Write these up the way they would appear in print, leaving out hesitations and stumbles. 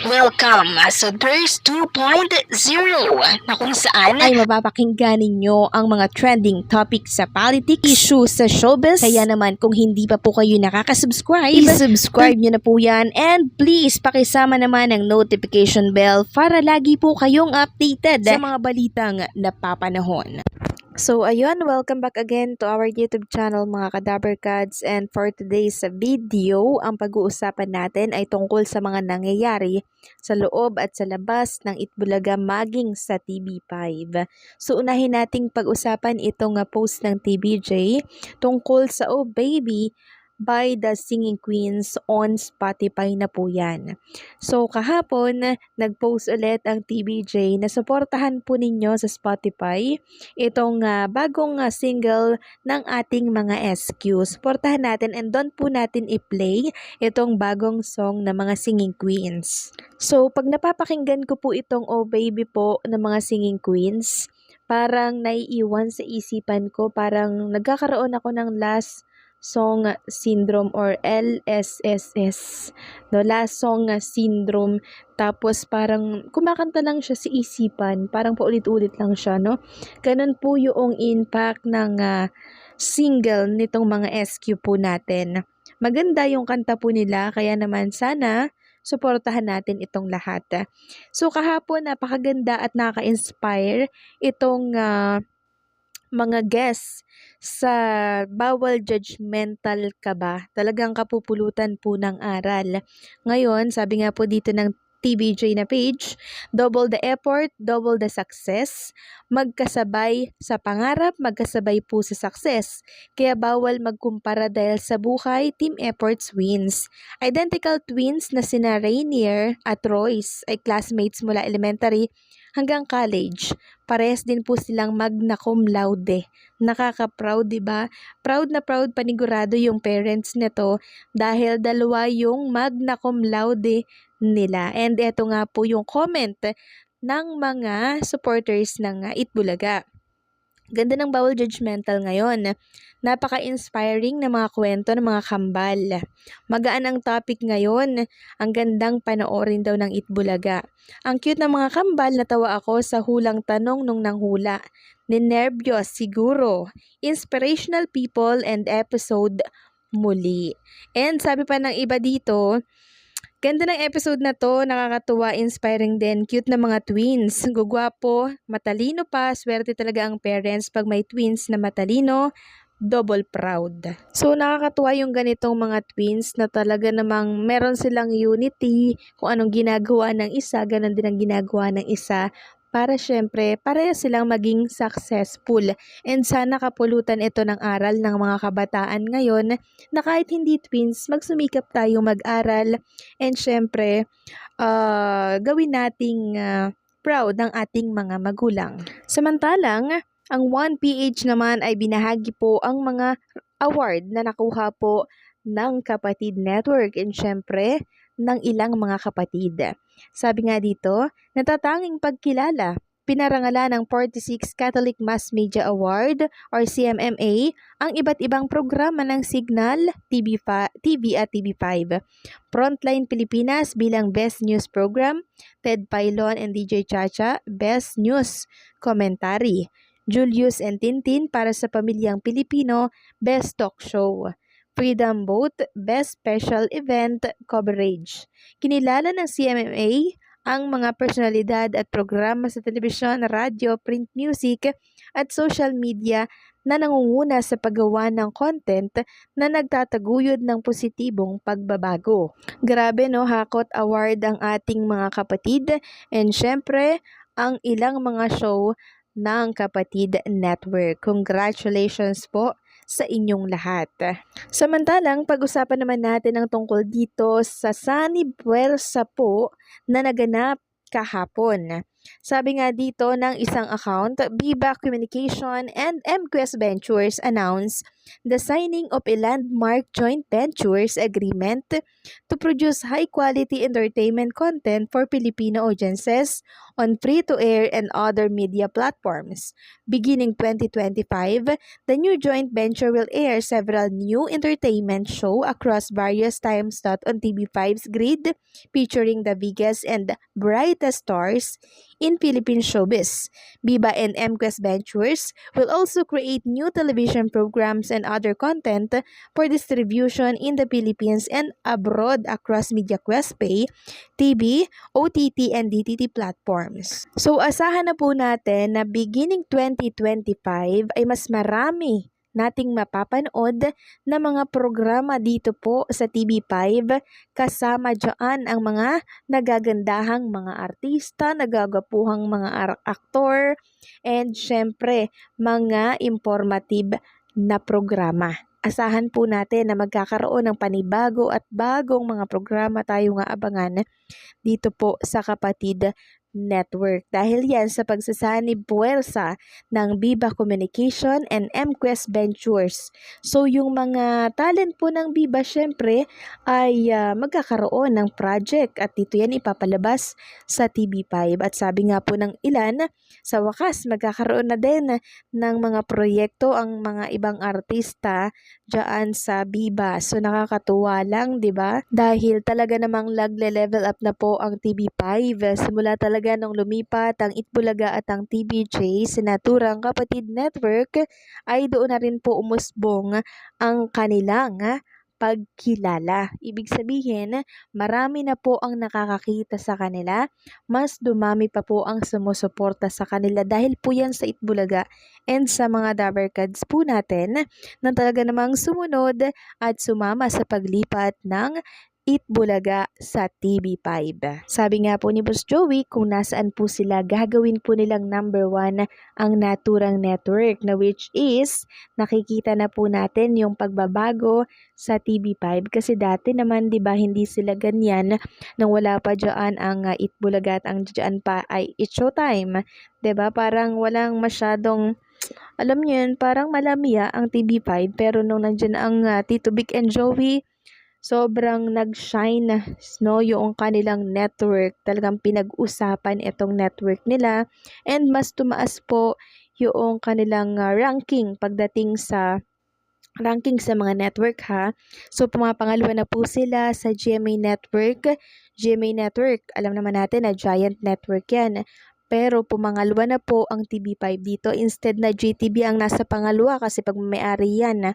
Welcome sa Thirst 2.0 na kung saan ay mapapakinggan ninyo ang mga trending topics sa politics, issues sa showbiz. Kaya naman kung hindi pa po kayo nakaka-subscribe, i-subscribe nyo na po yan. And please, pakisama naman ang notification bell para lagi po kayong updated sa mga balitang napapanahon. So ayun, welcome back again to our YouTube channel mga Kadaberkads, and for today's video, ang pag-uusapan natin ay tungkol sa mga nangyayari sa loob at sa labas ng Itbulaga maging sa TV5. So unahin nating pag-usapan itong post ng TVJ tungkol sa Oh Baby by the Singing Queens on Spotify na po yan. So kahapon, nag-post ulit ang TVJ na suportahan po ninyo sa Spotify itong bagong single ng ating mga SQ. Suportahan natin and doon po natin i-play itong bagong song ng mga Singing Queens. So pag napapakinggan ko po itong Oh Baby po ng mga Singing Queens, parang naiiwan sa isipan ko, parang nagkakaroon ako ng last song syndrome or LSSS, no, last song syndrome. Tapos parang kumakanta lang siya sa isipan, parang paulit-ulit lang siya, no? Ganun po yung impact ng single nitong mga SQ po natin. Maganda yung kanta po nila, kaya naman sana suportahan natin itong lahat. So kahapon, napakaganda at nakaka-inspire itong mga guests sa Bawal Judgmental Ka Ba? Talagang kapupulutan po ng aral. Ngayon, sabi nga po dito ng TVJ na page, double the effort, double the success. Magkasabay sa pangarap, magkasabay po sa success. Kaya bawal magkumpara dahil sa buhay, team efforts wins. Identical twins na sina Rainier at Royce ay classmates mula elementary hanggang college. Parehas din po silang magna cum laude. Nakaka-proud, di ba? Proud na proud panigurado yung parents nito dahil dalawa yung magna cum laude nila. And eto nga po yung comment ng mga supporters ng Itbulaga. Ganda ng Bawal Judgmental ngayon. Napaka-inspiring na mga kwento ng mga kambal. Magaan ang topic ngayon. Ang gandang panoorin daw ng Itbulaga. Ang cute ng mga kambal, natawa ako sa hulang tanong nung nanghula. Ninervyos siguro. Inspirational people and episode muli. And sabi pa ng iba dito, ganda ng episode na to, nakakatuwa, inspiring din, cute na mga twins, gugwapo, matalino pa, swerte talaga ang parents pag may twins na matalino, double proud. So nakakatuwa yung ganitong mga twins na talaga namang meron silang unity, kung anong ginagawa ng isa, ganun din ang ginagawa ng isa, para syempre pareha silang maging successful. And sana kapulutan ito ng aral ng mga kabataan ngayon na kahit hindi twins, magsumikap tayo mag-aral and syempre gawin nating proud ang ating mga magulang. Samantalang, ang 1PH naman ay binahagi po ang mga award na nakuha po ng Kapatid Network and syempre ng ilang mga kapatid. Sabi nga dito, natatanging pagkilala, pinarangalan ng 46 Catholic Mass Media Award or CMMA ang iba't ibang programa ng Signal, TV at TV5. Frontline Pilipinas bilang Best News Program, Ted Pailon and DJ Chacha, Best News Commentary. Julius and Tintin para sa Pamilyang Pilipino, Best Talk Show. Freedom Boat, Best Special Event Coverage. Kinilala ng CMMA ang mga personalidad at programa sa telebisyon, radyo, print music at social media na nangunguna sa paggawa ng content na nagtataguyod ng positibong pagbabago. Grabe no, hakot award ang ating mga kapatid and syempre ang ilang mga show ng Kapatid Network. Congratulations po sa inyong lahat. Samantalang, pag-usapan naman natin ang tungkol dito sa Sunny Buelsa po na naganap kahapon. Sabi nga dito ng isang account, Biba Communication and MQS Ventures announce the signing of a landmark joint ventures agreement to produce high-quality entertainment content for Filipino audiences on free-to-air and other media platforms. Beginning 2025, the new joint venture will air several new entertainment shows across various time slots on TV5's grid, featuring the biggest and brightest stars in Philippine showbiz. Biba and MQuest Ventures will also create new television programs and other content for distribution in the Philippines and abroad across MediaQuest Pay, TV, OTT, and DTT platforms. So asahan na po natin na beginning 2025 ay mas marami nating mapapanood na mga programa dito po sa TV5, kasama dyan ang mga nagagandahang mga artista, nagagapuhang mga aktor, and syempre mga informative na programa. Asahan po natin na magkakaroon ng panibago at bagong mga programa tayo nga abangan dito po sa Kapatid Network. Dahil yan sa pagsasanib puwersa ng Biba Communication and MQuest Ventures. So yung mga talent po ng Biba syempre ay magkakaroon ng project at dito yan ipapalabas sa TV5. At sabi nga po ng ilan, sa wakas magkakaroon na din ng mga proyekto ang mga ibang artista dyan sa Biba. So nakakatuwa lang, 'di ba? Dahil talaga namang level up na po ang TV5 simula talaga nung lumipat ang Itbulaga at ang TVJ sa naturang Kapatid Network ay doon na rin po umusbong ang kanilang pagkilala. Ibig sabihin, marami na po ang nakakakita sa kanila, mas dumami pa po ang sumusuporta sa kanila dahil po yan sa Itbulaga and sa mga Dabarkads po natin na talaga namang sumunod at sumama sa paglipat ng Itbulaga sa TV5. Sabi nga po ni Boss Joey, kung nasaan po sila, gagawin po nilang number 1 ang naturang network na which is nakikita na po natin yung pagbabago sa TV5 kasi dati naman 'di ba hindi sila ganyan nang wala pa diyan ang Itbulaga at ang diyan pa ay It's Showtime, 'di ba? Parang walang masyadong alam niyo yun, parang malamiya ang TV5 pero nung nandiyan ang Tito Vic and Joey, sobrang nag-shine no, yung kanilang network. Talagang pinag-usapan itong network nila and mas tumaas po yung kanilang ranking pagdating sa mga network ha. So pumapangalawa na po sila sa GMA Network. GMA Network, alam naman natin na giant network yan. Pero pumangalawa na po ang TV5 dito. Instead na GTV ang nasa pangalawa kasi pag may-ari yan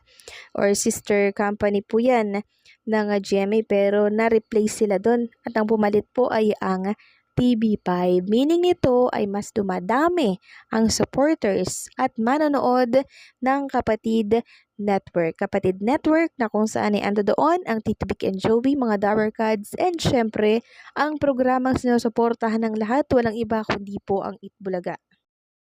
or sister company po yan ng GMA pero na-replace sila doon at ang pumalit po ay ang TV5. Meaning nito ay mas dumadami ang supporters at manonood ng Kapatid Network. Kapatid Network na kung saan ay ando doon ang Tito Vic and Joey, mga Dabarkads, and syempre ang programang sinusuportahan ng lahat walang iba kundi po ang Itbulaga.